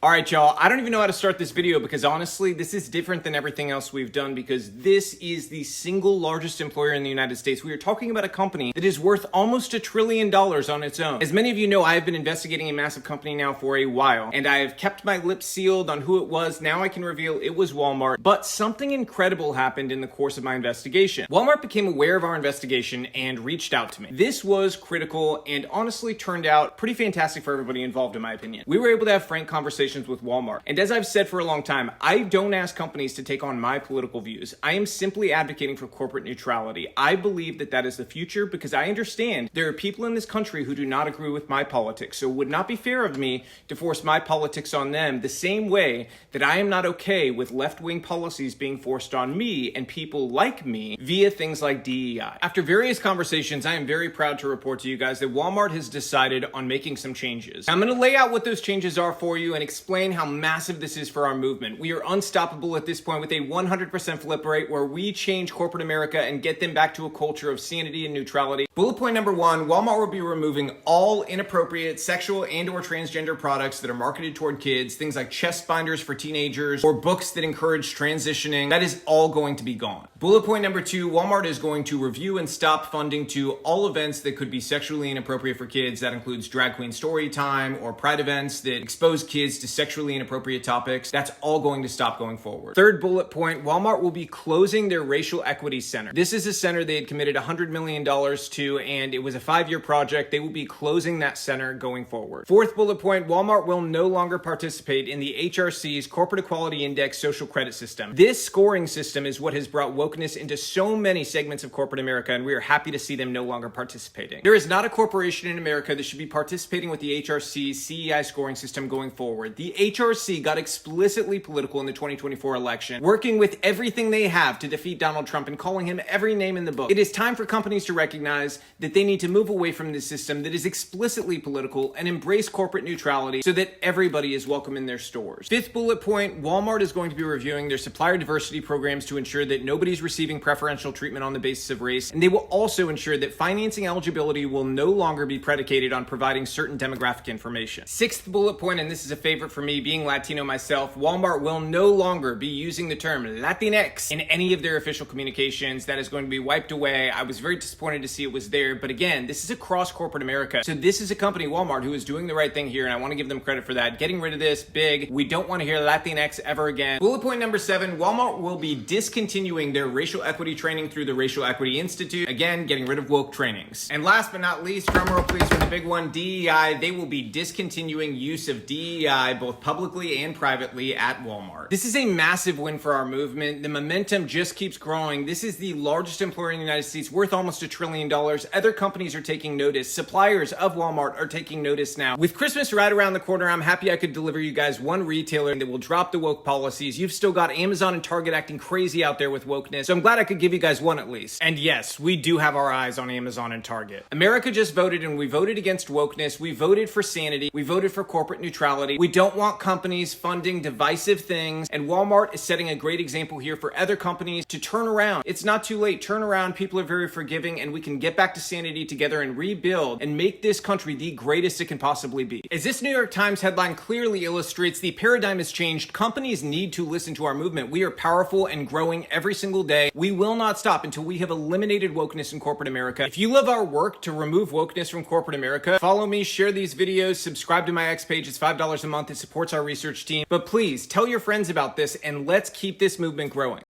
Alright y'all, I don't even know how to start this video because honestly, this is different than everything else we've done because this is the single largest employer in the United States. We are talking about a company that is worth almost $1 trillion on its own. As many of you know, I have been investigating a massive company now for a while, and I have kept my lips sealed on who it was. Now I can reveal it was Walmart, but something incredible happened in the course of my investigation. Walmart became aware of our investigation and reached out to me. This was critical and honestly turned out pretty fantastic for everybody involved in my opinion. We were able to have frank conversations with Walmart. And as I've said for a long time, I don't ask companies to take on my political views. I am simply advocating for corporate neutrality. I believe that that is the future because I understand there are people in this country who do not agree with my politics. So it would not be fair of me to force my politics on them the same way that I am not okay with left-wing policies being forced on me and people like me via things like DEI. After various conversations, I am very proud to report to you guys that Walmart has decided on making some changes. I'm going to lay out what those changes are for you and explain how massive this is for our movement. We are unstoppable at this point with a 100% flip rate where we change corporate America and get them back to a culture of sanity and neutrality. Bullet point number 1, Walmart will be removing all inappropriate sexual and or transgender products that are marketed toward kids, things like chest binders for teenagers or books that encourage transitioning. That is all going to be gone. Bullet point number 2, Walmart is going to review and stop funding to all events that could be sexually inappropriate for kids. That includes drag queen story time or pride events that expose kids to sexually inappropriate topics. That's all going to stop going forward. Third bullet point, Walmart will be closing their racial equity center. This is a center they had committed $100 million to, and it was a 5-year project. They will be closing that center going forward. Fourth bullet point, Walmart will no longer participate in the HRC's Corporate Equality Index social credit system. This scoring system is what has brought wokeness into so many segments of corporate America, and we are happy to see them no longer participating. There is not a corporation in America that should be participating with the HRC's CEI scoring system going forward. The HRC got explicitly political in the 2024 election, working with everything they have to defeat Donald Trump and calling him every name in the book. It is time for companies to recognize that they need to move away from this system that is explicitly political and embrace corporate neutrality so that everybody is welcome in their stores. Fifth bullet point, Walmart is going to be reviewing their supplier diversity programs to ensure that nobody's receiving preferential treatment on the basis of race, and they will also ensure that financing eligibility will no longer be predicated on providing certain demographic information. Sixth bullet point, and this is a favorite for me, being Latino myself, Walmart will no longer be using the term Latinx in any of their official communications. That is going to be wiped away. I was very disappointed to see it was there, but again, this is across corporate America. So this is a company, Walmart, who is doing the right thing here, and I want to give them credit for that. Getting rid of this, big. We don't want to hear Latinx ever again. Bullet point number 7, Walmart will be discontinuing their racial equity training through the Racial Equity Institute. Again, getting rid of woke trainings. And last but not least, drumroll please for the big one, DEI. They will be discontinuing use of DEI both publicly and privately at Walmart. This is a massive win for our movement. The momentum just keeps growing. This is the largest employer in the United States, worth almost $1 trillion. Other companies are taking notice. Suppliers of Walmart are taking notice now. With Christmas right around the corner, I'm happy I could deliver you guys one retailer that will drop the woke policies. You've still got Amazon and Target acting crazy out there with wokeness, so I'm glad I could give you guys one at least. And yes, we do have our eyes on Amazon and Target. America just voted, and we voted against wokeness. We voted for sanity. We voted for corporate neutrality. We don't want companies funding divisive things, and Walmart is setting a great example here for other companies to turn around. It's not too late. Turn around. People are very forgiving, and we can get back to sanity together and rebuild and make this country the greatest it can possibly be. As this New York Times headline clearly illustrates, the paradigm has changed. Companies need to listen to our movement. We are powerful and growing every single day. We will not stop until we have eliminated wokeness in corporate America. If you love our work to remove wokeness from corporate America, follow me, share these videos, subscribe to my X page. It's $5 a month. It supports our research team. But please tell your friends about this and let's keep this movement growing.